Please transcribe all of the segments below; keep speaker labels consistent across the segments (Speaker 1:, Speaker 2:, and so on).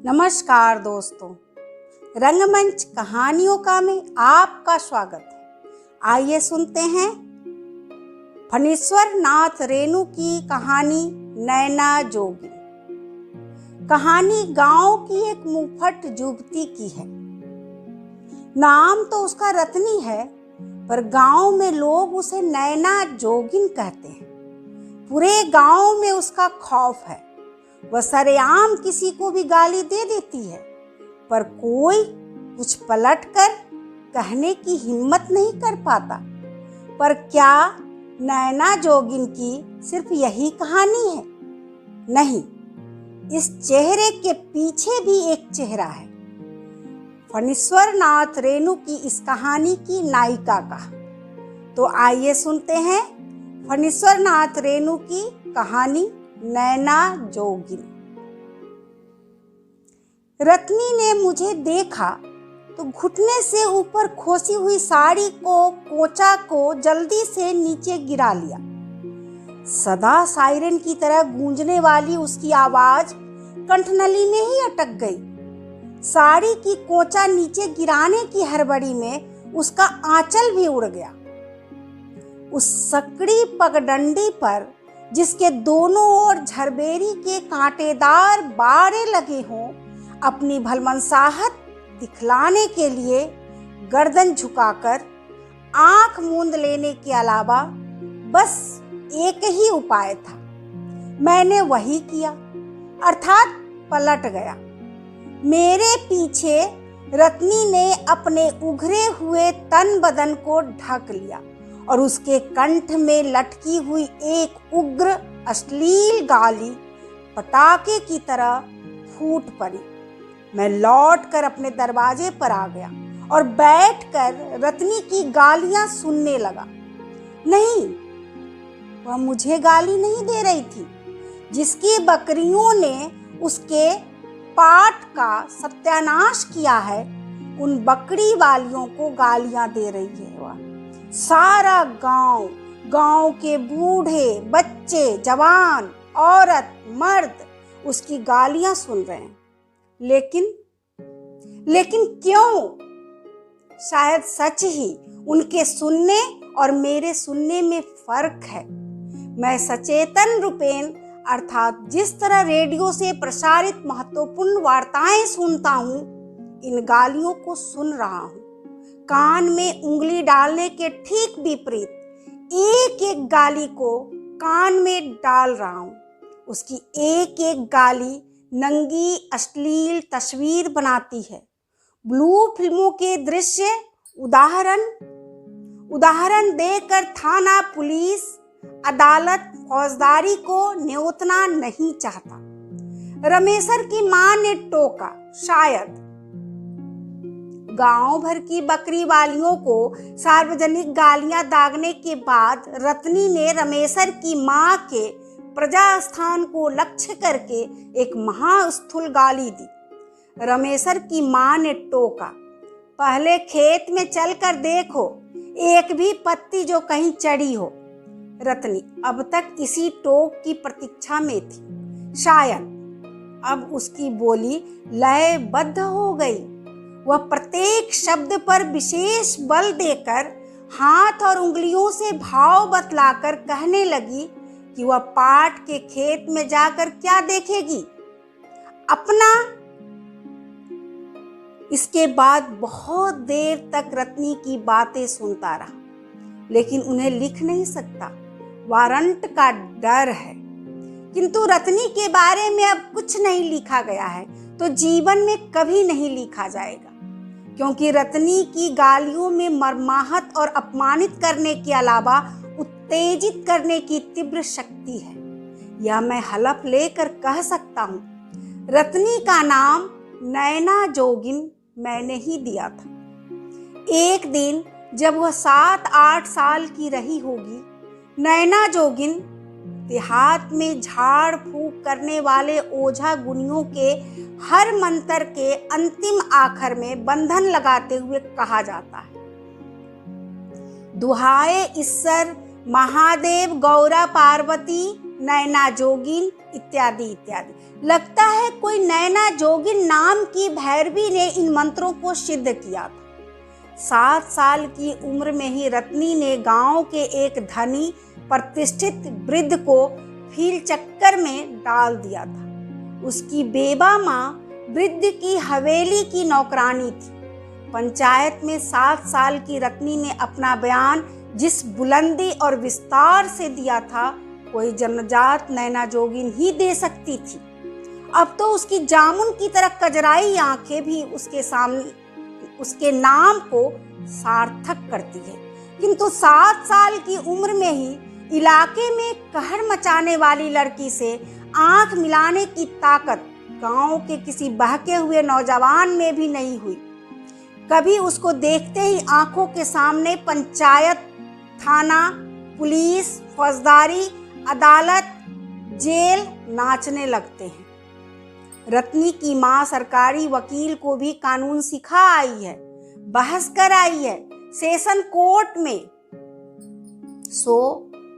Speaker 1: नमस्कार दोस्तों, रंगमंच कहानियों का में आपका स्वागत है। आइए सुनते हैं फणीश्वर नाथ रेणु की कहानी नैना जोगिन। कहानी गांव की एक मुफ्फट युवती की है। नाम तो उसका रत्नी है, पर गांव में लोग उसे नैना जोगिन कहते हैं। पूरे गांव में उसका खौफ है। वह सरेआम किसी को भी गाली दे देती है, पर कोई कुछ पलट कर कहने की हिम्मत नहीं कर पाता। पर क्या नैना जोगिन की सिर्फ यही कहानी है? नहीं, इस चेहरे के पीछे भी एक चेहरा है। फणीश्वर नाथ रेणु की इस कहानी की नायिका का। तो आइए सुनते हैं फणीश्वर नाथ रेणु की कहानी नैना जोगिन। रत्नी ने मुझे देखा तो घुटने से ऊपर खोसी हुई साड़ी को कोचा को जल्दी से नीचे गिरा लिया। सदा सायरन की तरह गूंजने वाली उसकी आवाज कंठनली में ही अटक गई। साड़ी की कोचा नीचे गिराने की हड़बड़ी में उसका आंचल भी उड़ गया। उस सकड़ी पगडंडी पर जिसके दोनों ओर झरबेरी के कांटेदार बाड़े लगे हों, अपनी भलमनसाहत दिखलाने के लिए गर्दन झुकाकर आंख मूंद लेने के अलावा बस एक ही उपाय था। मैंने वही किया, अर्थात पलट गया। मेरे पीछे रत्नी ने अपने उघरे हुए तन बदन को ढक लिया और उसके कंठ में लटकी हुई एक उग्र अश्लील गाली पटाखे की तरह फूट पड़ी। मैं लौटकर अपने दरवाजे पर आ गया और बैठकर रत्नी की गालियां सुनने लगा। नहीं, वह मुझे गाली नहीं दे रही थी। जिसकी बकरियों ने उसके पाट का सत्यानाश किया है, उन बकरी वालियों को गालियां दे रही है वह। सारा गांव के बूढ़े, बच्चे, जवान, औरत, मर्द उसकी गालियां सुन रहे हैं। लेकिन क्यों? शायद सच ही उनके सुनने और मेरे सुनने में फर्क है। मैं सचेतन रूपेण, अर्थात जिस तरह रेडियो से प्रसारित महत्वपूर्ण वार्ताएं सुनता हूं, इन गालियों को सुन रहा हूं। कान में उंगली डालने के ठीक विपरीत एक एक गाली को कान में डाल रहा हूं। उसकी एक एक गाली नंगी अश्लील तस्वीर बनाती है। ब्लू फिल्मों के दृश्य उदाहरण देकर थाना, पुलिस, अदालत, फौजदारी को न्योतना नहीं चाहता। रमेशर की मां ने टोका। शायद गांव भर की बकरी वालियों को सार्वजनिक गालियां दागने के बाद रत्नी ने रमेशर की मां के प्रजास्थान को लक्ष्य करके एक महास्थूल गाली दी। रमेशर की मां ने टोका, पहले खेत में चलकर देखो, एक भी पत्ती जो कहीं चढ़ी हो। रत्नी अब तक इसी टोक की प्रतीक्षा में थी। शायद अब उसकी बोली लयबद्ध हो गई। वह प्रत्येक शब्द पर विशेष बल देकर हाथ और उंगलियों से भाव बतलाकर कहने लगी कि वह पाट के खेत में जाकर क्या देखेगी? अपना। इसके बाद बहुत देर तक रत्नी की बातें सुनता रहा, लेकिन उन्हें लिख नहीं सकता। वारंट का डर है। किंतु रत्नी के बारे में अब कुछ नहीं लिखा गया है तो जीवन में कभी नहीं लिखा जाएगा, क्योंकि रत्नी की गालियों में मर्माहत और अपमानित करने के अलावा उत्तेजित करने की तीव्र शक्ति है। यह मैं हलफ लेकर कह सकता हूँ। रत्नी का नाम नैना जोगिन मैंने ही दिया था। एक दिन जब वह 7-8 साल की रही होगी, नैना जोगिन देहात में झाड़ फूक करने वाले ओझा गुनियों के हर मंत्र के अंतिम आखिर में बंधन लगाते हुए कहा जाता है, दुहाए ईश्वर, महादेव, गौरा, पार्वती, नैना जोगिन इत्यादि इत्यादि। लगता है कोई नैना जोगिन नाम की भैरवी ने इन मंत्रों को सिद्ध किया था। 7 साल की उम्र में ही रत्नी ने गांव के एक धनी प्रतिष्ठित वृद्ध को फील चक्कर में डाल दिया था। उसकी बेबा माँ वृद्ध की हवेली की नौकरानी थी। पंचायत में 7 साल की रत्नी ने अपना बयान जिस बुलंदी और विस्तार से दिया था, कोई जन्मजात नैना जोगिन ही दे सकती थी। अब तो उसकी जामुन की तरह कजराई आंखें भी उसके नाम को सार्थक करती है। किंतु 7 साल की उम्र में ही इलाके में कहर मचाने वाली लड़की से आंख मिलाने की ताकत गांव के किसी बहके हुए नौजवान में भी नहीं हुई। कभी उसको देखते ही आंखों के सामने पंचायत, थाना, पुलिस, फौजदारी, अदालत, जेल नाचने लगते हैं। रत्नी की माँ सरकारी वकील को भी कानून सिखा आई है, बहस कर आई है सेशन कोर्ट में।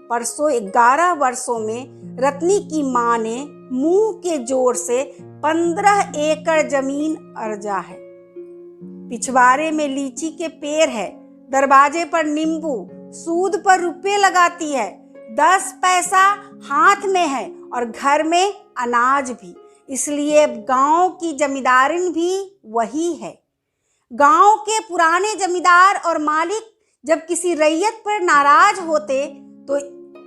Speaker 1: परसों 11 वर्षों में रत्नी की माँ ने मुंह के जोर से 15 एकड़ जमीन अर्जा है। पिछवाड़े में लीची के पेड़ है, दरवाजे पर नींबू, सूद पर रुपए लगाती है, 10 पैसा हाथ में है और घर में अनाज भी। इसलिए गांव की जमींदारिन भी वही है। गांव के पुराने जमींदार और मालिक जब किसी रैयत पर नाराज होते तो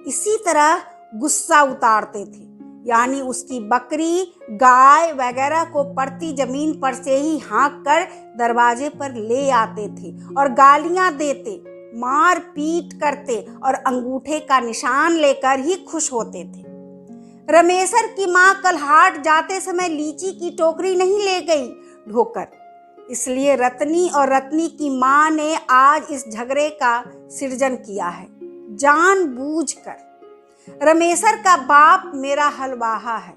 Speaker 1: इसी तरह गुस्सा उतारते थे, यानी उसकी बकरी, गाय वगैरह को पड़ती जमीन पर से ही हाँक कर दरवाजे पर ले आते थे और गालियां देते, मार पीट करते और अंगूठे का निशान लेकर ही खुश होते थे। रमेशर की माँ कल हाट जाते समय लीची की टोकरी नहीं ले गई ढोकर, इसलिए रत्नी और रत्नी की माँ ने आज इस झगड़े का सृजन किया है जानबूझकर। रमेशर का बाप मेरा हलवाहा है।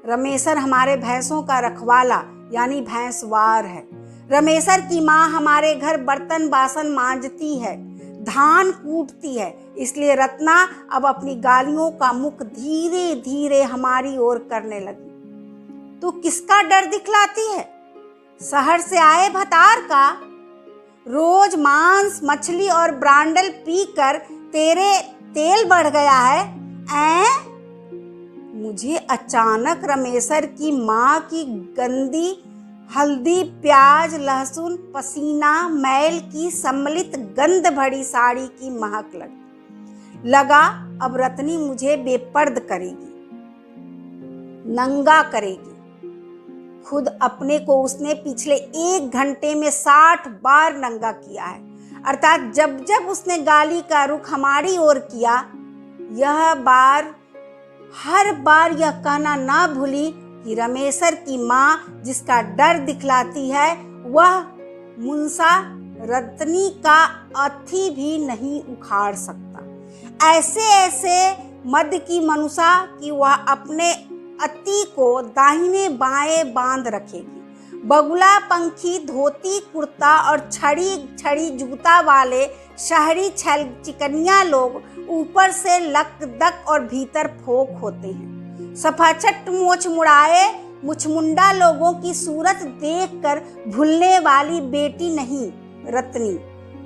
Speaker 1: रमेशर हमारे भैंसों का रखवाला यानी भैंसवार है। रमेशर की माँ हमारे घर बर्तन बासन मांजती है, धान कूटती है। इसलिए रत्ना अब अपनी गालियों का मुख धीरे धीरे हमारी ओर करने लगी। तू किसका डर दिखलाती है? शहर से आए भतार का? रोज मांस, मछली और ब्रांडल पीकर तेरे तेल बढ़ गया है। मुझे अचानक रमेशर की माँ की गंदी हल्दी, प्याज, लहसुन, पसीना, मैल की सम्मिलित गंध भरी साड़ी की महक लगा अब रत्नी मुझे बेपर्द करेगी, नंगा करेगी। खुद अपने को उसने पिछले 1 घंटे में 60 बार नंगा किया है। अर्थात जब जब उसने गाली का रुख हमारी ओर किया, हर बार यह कहना ना भूली कि रमेशर की माँ जिसका डर दिखलाती है वह मुंसा रत्नी का अथी भी नहीं उखाड़ सकता। ऐसे मद की मनुषा कि वह अपने अति को दाहिने बाएं बांध रखेगी। बगुला पंखी धोती कुर्ता और छड़ी जूता वाले शहरी चिकनिया लोग ऊपर से लकदक और भीतर फोक होते हैं। सफाचट मोछ मुड़ाए मुछमुंडा लोगों की सूरत देखकर भूलने वाली बेटी नहीं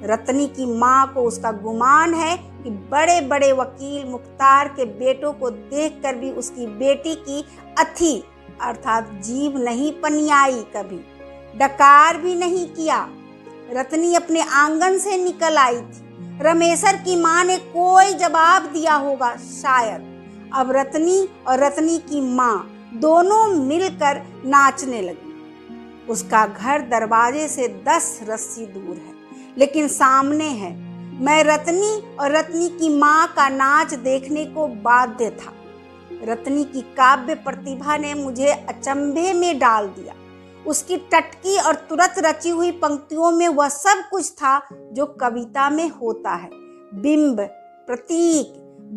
Speaker 1: रत्नी की माँ को उसका गुमान है कि बड़े बड़े वकील मुख्तार के बेटों को देखकर भी उसकी बेटी की अथी अर्थात जीभ नहीं पनियाई, कभी डकार भी नहीं किया। रत्नी अपने आंगन से निकल आई थी। रमेशर की माँ ने कोई जवाब दिया होगा शायद। अब रत्नी और रत्नी की माँ दोनों मिलकर नाचने लगी। उसका घर दरवाजे से 10 रस्सी दूर है, लेकिन सामने है। मैं रत्नी और रत्नी की माँ का नाच देखने को बाध्य था। रत्नी की काव्य प्रतिभा ने मुझे अचंभे में डाल दिया। उसकी टटकी और तुरंत रची हुई पंक्तियों में वह सब कुछ था जो कविता में होता है। बिंब, प्रतीक,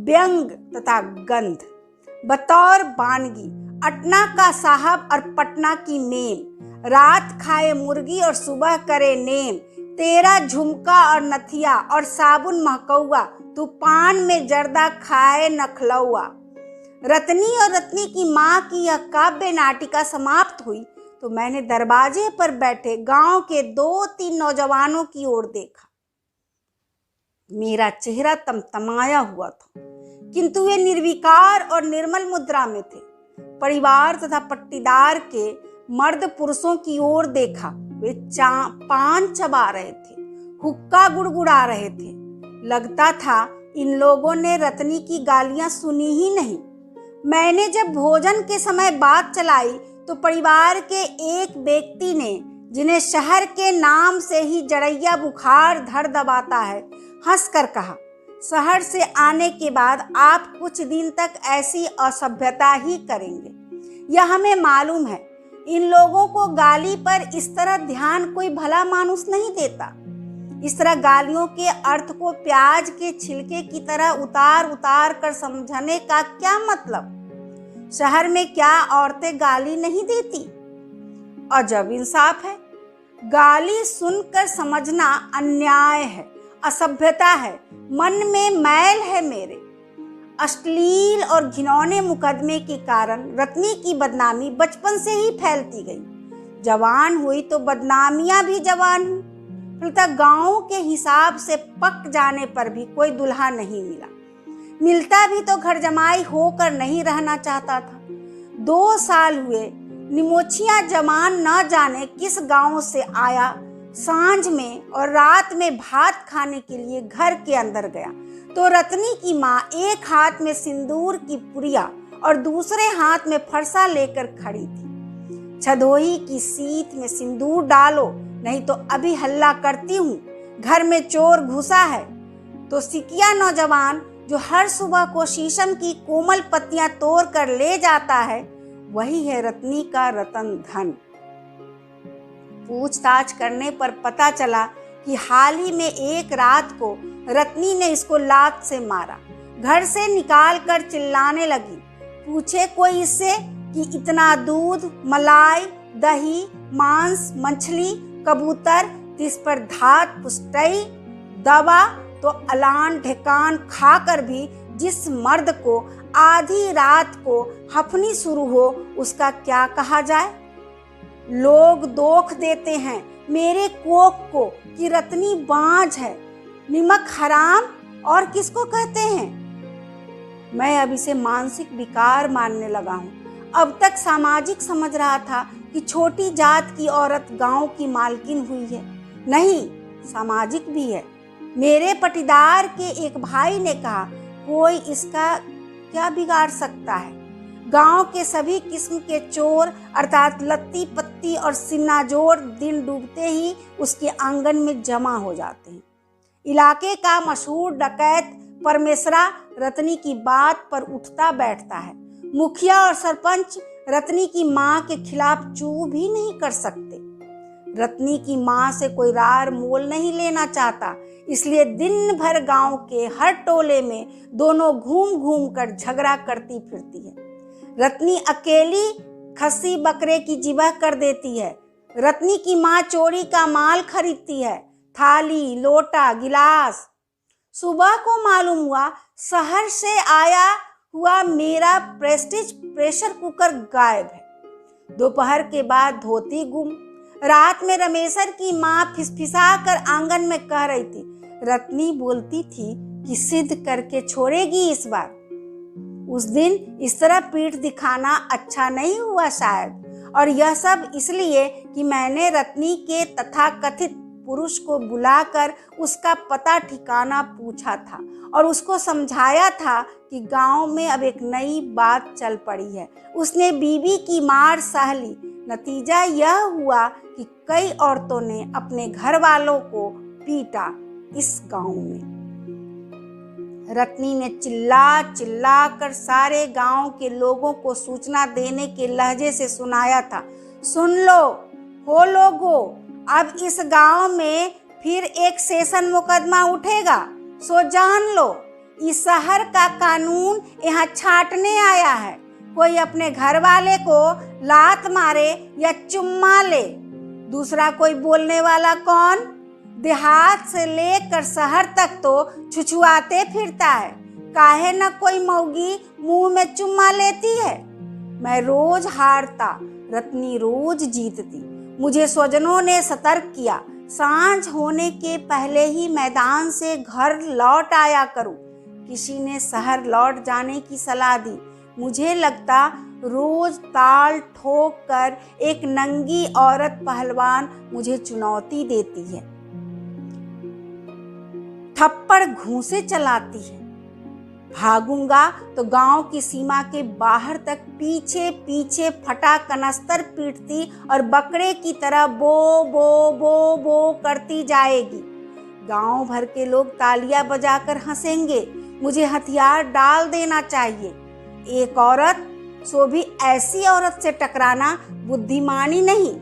Speaker 1: व्यंग तथा गंध। बतौर बानगी अटना का साहब और पटना की मेम, रात खाए मुर्गी और सुबह करे नेम, तेरा झुमका और नथिया और साबुन महकौआ, तू पान में जर्दा खाए नखलौआ। रत्नी और रत्नी की माँ की यह काव्य नाटिका समाप्त हुई तो मैंने दरवाजे पर बैठे गांव के 2-3 नौजवानों की ओर देखा। मेरा चेहरा तमतमाया हुआ था, किंतु वे निर्विकार और निर्मल मुद्रा में थे। परिवार तथा पट्टीदार के मर्द पुरुषों की ओर देखा, वे पान चबा रहे थे, हुक्का गुड़गुड़ा रहे थे। लगता था इन लोगों ने रत्नी की गालियां सुनी ही नहीं। मैंने जब भोजन के समय बात चलाई तो परिवार के एक व्यक्ति ने, जिन्हें शहर के नाम से ही जड़ैया बुखार धर दबाता है, हंसकर कहा, शहर से आने के बाद आप कुछ दिन तक ऐसी असभ्यता ही करेंगे। यह हमें मालूम है। इन लोगों को गाली पर इस तरह ध्यान कोई भला मानुस नहीं देता। इस तरह गालियों के अर्थ को प्याज के छिलके की तरह उतार उतार कर समझने का क्या मतलब? शहर में क्या औरतें गाली नहीं देती? अजब इंसाफ है। गाली सुनकर समझना अन्याय है, असभ्यता है, मन में मैल है मेरे। अश्लील और घिनौने मुकदमे के कारण रत्नी की बदनामी बचपन से ही फैलती गई। जवान हुई तो बदनामियां भी जवान हुई। फलतः गांव के हिसाब से पक जाने पर भी कोई दुल्हा नहीं मिला। मिलता भी तो घर जमाई होकर नहीं रहना चाहता था। 2 साल हुए, निमोछिया जवान न जाने किस गांव से आया, सांझ में और रात में भात खाने के लिए घर के अंदर गया तो रत्नी की माँ एक हाथ में सिंदूर की पुड़िया और दूसरे हाथ में फरसा लेकर खड़ी थी। छदोई की सीत में सिंदूर डालो, नहीं तो अभी हल्ला करती हूँ, घर में चोर घुसा है। तो सिकिया नौजवान जो हर सुबह को शीशम की कोमल पत्तियां तोड़ कर ले जाता है, वही है रत्नी का रतन धन। पूछताछ करने पर पता चला कि हाल ही में एक रात को रत्नी ने इसको लात से मारा। घर से निकाल कर चिल्लाने लगी। पूछे कोई इससे कि इतना दूध, मलाई, दही, मांस, मछली, कबूतर, तिस पर धात पुष्टई, दवा तो अलान ढेकान खाकर भी जिस मर्द को आधी रात को हफनी शुरू हो, उसका क्या कहा जाए? लोग दोख देते हैं मेरे कोक को कि रत्नी बांझ है, निमक हराम और किसको कहते हैं? मैं अब इसे मानसिक विकार मानने लगा हूँ। अब तक सामाजिक समझ रहा था कि छोटी जात की औरत गांव की मालकिन हुई है। नहीं, सामाजिक भी है। मेरे पटीदार के एक भाई ने कहा, कोई इसका क्या बिगाड़ सकता है? गांव के सभी किस्म के चोर अर्थात लत्ती पत्ती और सिन्नाजोर दिन डूबते ही उसके आंगन में जमा हो जाते हैं। इलाके का मशहूर डकैत परमेश्वरा रत्नी की बात पर उठता बैठता है। मुखिया और सरपंच रत्नी की माँ के खिलाफ चू भी नहीं कर सकते। रत्नी की माँ से कोई रार मोल नहीं लेना चाहता, इसलिए दिन भर गांव के हर टोले में दोनों घूम घूम कर झगड़ा करती फिरती है। रत्नी अकेली खस्सी बकरे की जिबह कर देती है। रत्नी की माँ चोरी का माल खरीदती है, थाली, लोटा, गिलास। सुबह को मालूम हुआ शहर से आया हुआ मेरा प्रेस्टीज प्रेशर कुकर गायब है। दोपहर के बाद धोती गुम। रात में रमेशर की माँ फिसफिसा कर आंगन में कह रही थी, रत्नी बोलती थी कि सिद्ध करके छोड़ेगी इस बार। उस दिन इस तरह पीठ दिखाना अच्छा नहीं हुआ शायद, और यह सब इसलिए कि मैंने रत्नी के तथाकथित पुरुष को बुलाकर उसका पता ठिकाना पूछा था और उसको समझाया था कि गांव में अब एक नई बात चल पड़ी है। उसने बीबी की मार सह ली। नतीजा यह हुआ कि कई औरतों ने अपने घर वालों को पीटा इस गांव में। रत्नी ने चिल्ला चिल्ला कर सारे गांव के लोगों को सूचना देने के लहजे से सुनाया था, सुन लो हो लोगो, अब इस गांव में फिर एक सेशन मुकदमा उठेगा, सो जान लो। इस शहर का कानून यहाँ छांटने आया है। कोई अपने घर वाले को लात मारे या चुम्मा ले, दूसरा कोई बोलने वाला कौन? देहात से लेकर शहर तक तो छुछुआते फिरता है। काहे न कोई मौगी मुंह में चुम्मा लेती है। मैं रोज हारता, रत्नी रोज जीतती। मुझे स्वजनों ने सतर्क किया, सांझ होने के पहले ही मैदान से घर लौट आया करूं। किसी ने शहर लौट जाने की सलाह दी। मुझे लगता रोज ताल ठोक कर एक नंगी औरत पहलवान मुझे चुनौती देती है, थप्पड़ घूंसे चलाती है। भागूंगा तो गांव की सीमा के बाहर तक पीछे पीछे फटा कनस्तर पीटती और बकरे की तरह बो बो बो बो करती जाएगी। गांव भर के लोग तालियां बजाकर हंसेंगे। मुझे हथियार डाल देना चाहिए। एक औरत, सो भी ऐसी औरत से टकराना बुद्धिमानी नहीं।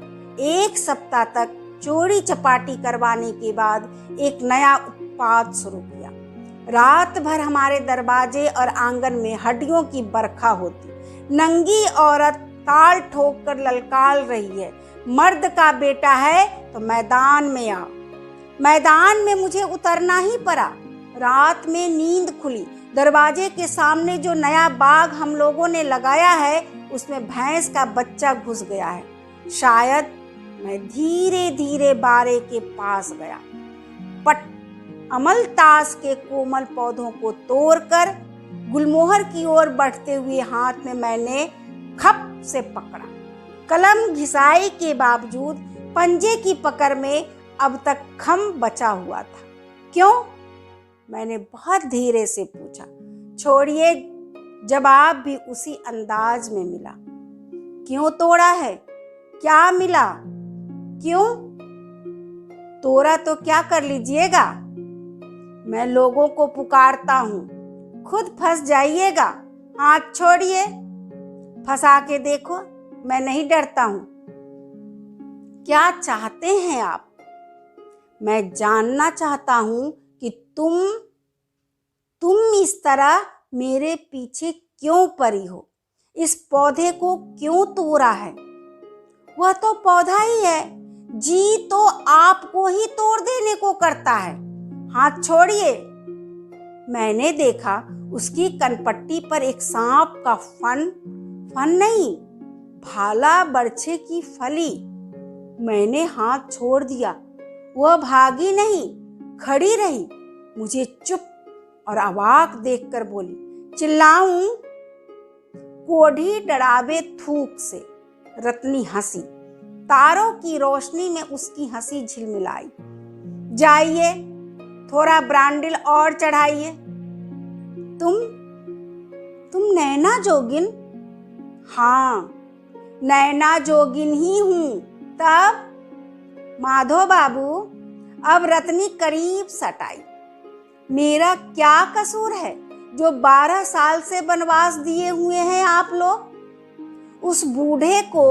Speaker 1: एक सप्ताह तक चोरी चपाटी करवाने के बाद एक नया उत्पात शुरू किया। रात भर हमारे दरवाजे और आंगन में हड्डियों की बरखा होती। नंगी औरत ताल ठोक कर ललकार रही है, मर्द का बेटा है तो मैदान में आओ। मैदान में मुझे उतरना ही पड़ा। रात में नींद खुली। दरवाजे के सामने जो नया बाग हम लोगों ने लगाया है उसमें भैंस का बच्चा घुस गया है। शायद मैं धीरे धीरे बारे के पास गया। अमलतास के कोमल पौधों को तोड़कर गुलमोहर की ओर बढ़ते हुए हाथ में मैंने खप से पकड़ा। कलम घिसाई के बावजूद पंजे की पकड़ में अब तक खम बचा हुआ था। क्यों? मैंने बहुत धीरे से पूछा। छोड़िए, जवाब भी उसी अंदाज में मिला। क्यों तोड़ा है? क्या मिला? क्यों तोड़ा तो क्या कर लीजिएगा? मैं लोगों को पुकारता हूँ, खुद फंस जाइएगा। हाथ छोड़िए, फंसा के देखो, मैं नहीं डरता हूँ। क्या चाहते हैं आप? मैं जानना चाहता हूँ कि तुम इस तरह मेरे पीछे क्यों पड़ी हो? इस पौधे को क्यों तोड़ा है? वह तो पौधा ही है, जी तो आपको ही तोड़ देने को करता है। हाथ छोड़िए। मैंने देखा उसकी कनपट्टी पर एक सांप का फन नहीं, भाला बरछे की फली। मैंने हाथ छोड़ दिया। वह भागी नहीं, खड़ी रही। मुझे चुप और अवाक देखकर बोली, चिल्लाऊं? कोढ़ी डरावे थूक से। रत्नी हंसी। तारों की रोशनी में उसकी हंसी झिलमिलाई। जाइए, थोड़ा ब्रांडिल और चढ़ाइए। तुम नैना जोगिन? हाँ, नैना जोगिन ही हूं। तब माधो बाबू, अब रत्नी करीब सट आई। मेरा क्या कसूर है जो 12 साल से वनवास दिए हुए हैं आप लोग? उस बूढ़े को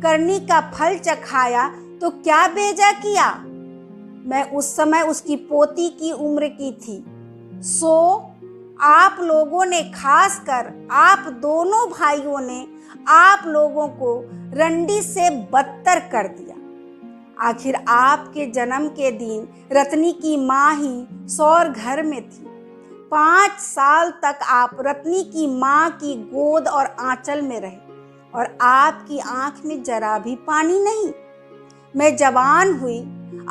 Speaker 1: करनी का फल चखाया तो क्या बेजा किया? मैं उस समय उसकी पोती की उम्र की थी। सो आप लोगों ने, खासकर आप दोनों भाइयों ने, आप लोगों को रंडी से बदतर कर दिया। आखिर आपके जन्म के दिन रत्नी की माँ ही सौर घर में थी। 5 साल तक आप रत्नी की माँ की गोद और आंचल में रहे और आपकी आंख में जरा भी पानी नहीं। मैं जवान हुई,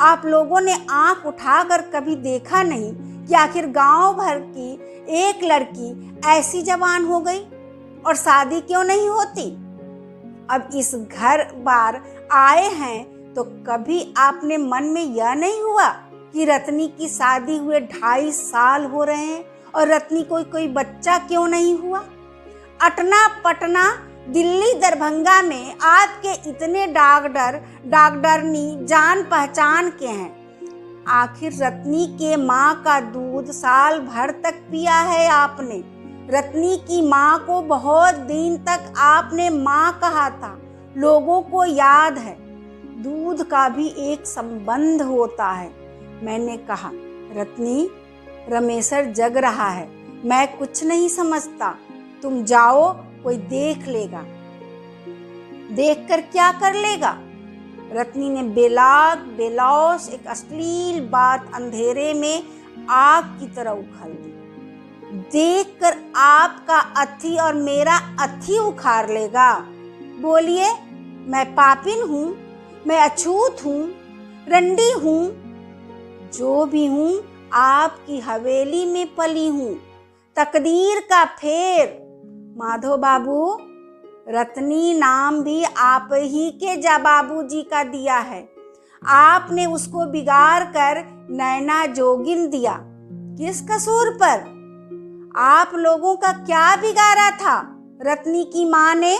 Speaker 1: आप लोगों ने आंख उठाकर कभी देखा नहीं कि आखिर गांव भर की एक लड़की ऐसी जवान हो गई और शादी क्यों नहीं होती। अब इस घर बार आए हैं तो कभी आपने मन में यह नहीं हुआ कि रत्नी की शादी हुए 2.5 साल हो रहे हैं और रत्नी कोई बच्चा क्यों नहीं हुआ? अटना पटना दिल्ली दरभंगा में आपके इतने डॉक्टरनी जान पहचान के हैं। आखिर रत्नी के माँ का दूध साल भर तक पिया है आपने। रत्नी की माँ को बहुत दिन तक आपने माँ कहा था। लोगों को याद है। दूध का भी एक संबंध होता है। मैंने कहा, रत्नी, रमेशर जग रहा है, मैं कुछ नहीं समझता। तुम जाओ, कोई देख लेगा। देखकर क्या कर लेगा? रत्नी ने बेलौस एक अश्लील बात अंधेरे में आग की तरह उखल दी। देखकर आपका अथी और मेरा अथी उखाड़ लेगा। बोलिए, मैं पापिन हूँ, मैं अछूत हूँ, रंडी हूँ, जो भी हूँ आपकी हवेली में पली हूँ, तकदीर का फेर। माधव बाबू, रत्नी नाम भी आप ही के बाबूजी का दिया है। आपने उसको बिगाड़ कर नैना जोगिन दिया। किस कसूर पर? आप लोगों का क्या बिगाड़ा था रत्नी की माँ ने,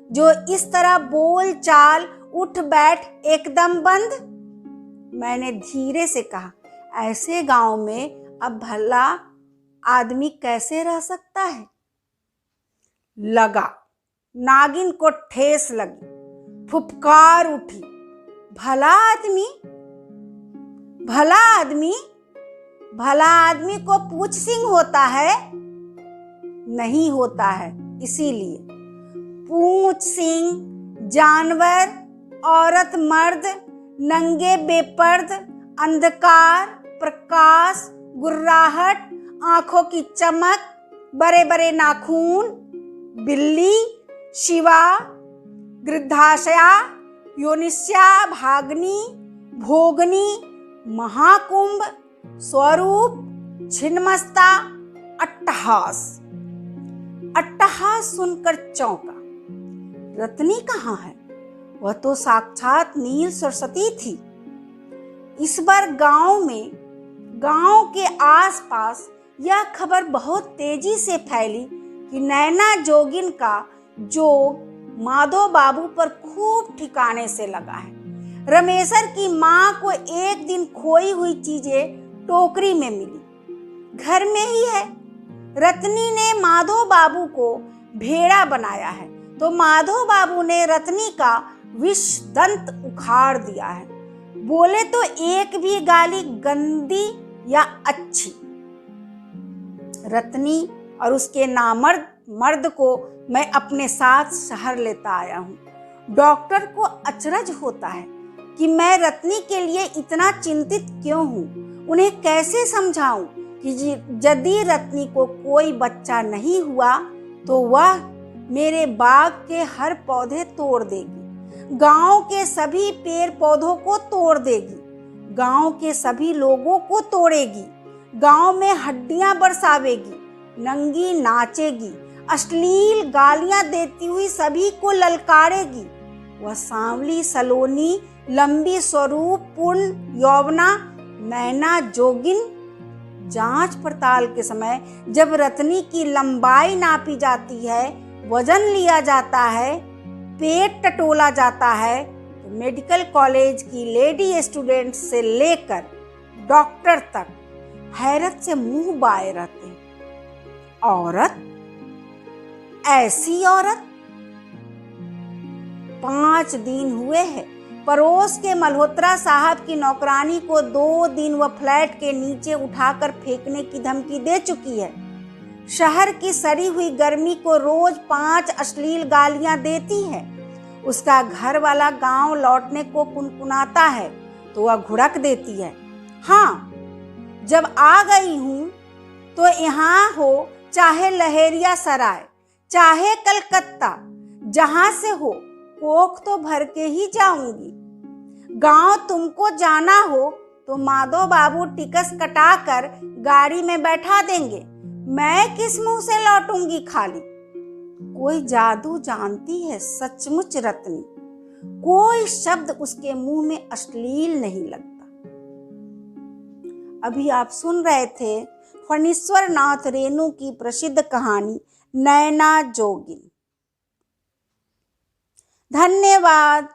Speaker 1: जो इस तरह बोल चाल उठ बैठ एकदम बंद? मैंने धीरे से कहा, ऐसे गांव में अब भला आदमी कैसे रह सकता है? लगा नागिन को ठेस लगी, फुफकार उठी। भला आदमी, भला आदमी, भला आदमी को पूछ सिंह होता है? नहीं होता है। इसीलिए पूछ सिंह जानवर, औरत मर्द, नंगे बेपर्द, अंधकार प्रकाश, गुर्राहट, आंखों की चमक, बड़े बड़े नाखून, बिल्ली, शिवा, गृद्धाशया, योनिस्या, भागनी, भोगनी, महाकुंभ, स्वरूप, छिन्नमस्ता, अट्टहास। अट्टहास सुनकर चौंका। रत्नी कहाँ है? वह तो साक्षात नील सरस्वती थी। इस बार गांव के आसपास यह खबर बहुत तेजी से फैली कि नैना जोगिन का जोग माधव बाबू पर खूब ठिकाने से लगा है। रमेशर की माँ को एक दिन खोई हुई चीजें टोकरी में मिली, घर में ही है। रत्नी ने माधव बाबू को भेड़ा बनाया है, तो माधव बाबू ने रत्नी का विष दंत उखाड़ दिया है। बोले तो एक भी गाली गंदी या अच्छी। रत्नी और उसके नामर्द मर्द को मैं अपने साथ शहर लेता आया हूँ। डॉक्टर को अचरज होता है कि मैं रत्नी के लिए इतना चिंतित क्यों हूँ। उन्हें कैसे समझाऊं कि यदि रत्नी को कोई बच्चा नहीं हुआ तो वह मेरे बाग के हर पौधे तोड़ देगी, गांव के सभी पेड़ पौधों को तोड़ देगी, गांव के सभी लोगों को तोड़ेगी, गांव में हड्डियां बरसावेगी, नंगी नाचेगी, अश्लील गालियां देती हुई सभी को ललकारेगी। वह सांवली सलोनी लंबी स्वरूप पूर्ण यौवना नैना जोगिन जांच पड़ताल के समय जब रत्नी की लंबाई नापी जाती है, वजन लिया जाता है, पेट टटोला जाता है, तो मेडिकल कॉलेज की लेडी स्टूडेंट से लेकर डॉक्टर तक हैरत से मुंह बाए रहते हैं। औरत, ऐसी औरत? 5 दिन हुए हैं पड़ोस के मल्होत्रा साहब की नौकरानी को 2 दिन वह फ्लैट के नीचे उठाकर फेंकने की धमकी दे चुकी है। शहर की सड़ी हुई गर्मी को रोज 5 अश्लील गालियां देती है। उसका घर वाला गांव लौटने को कुनकुनाता है तो वह घुड़क देती है। हाँ, जब आ गई हूं तो यहाँ हो चाहे लहेरिया सराय, चाहे कलकत्ता, जहां से हो कोख तो भर के ही जाऊंगी। गांव तुमको जाना हो तो माधव बाबू टिकस कटाकर गाड़ी में बैठा देंगे। मैं किस मुंह से लौटूंगी खाली? कोई जादू जानती है सचमुच रत्नी। कोई शब्द उसके मुंह में अश्लील नहीं लगता। अभी आप सुन रहे थे फणीश्वर नाथ रेणु की प्रसिद्ध कहानी नैना जोगिन। धन्यवाद।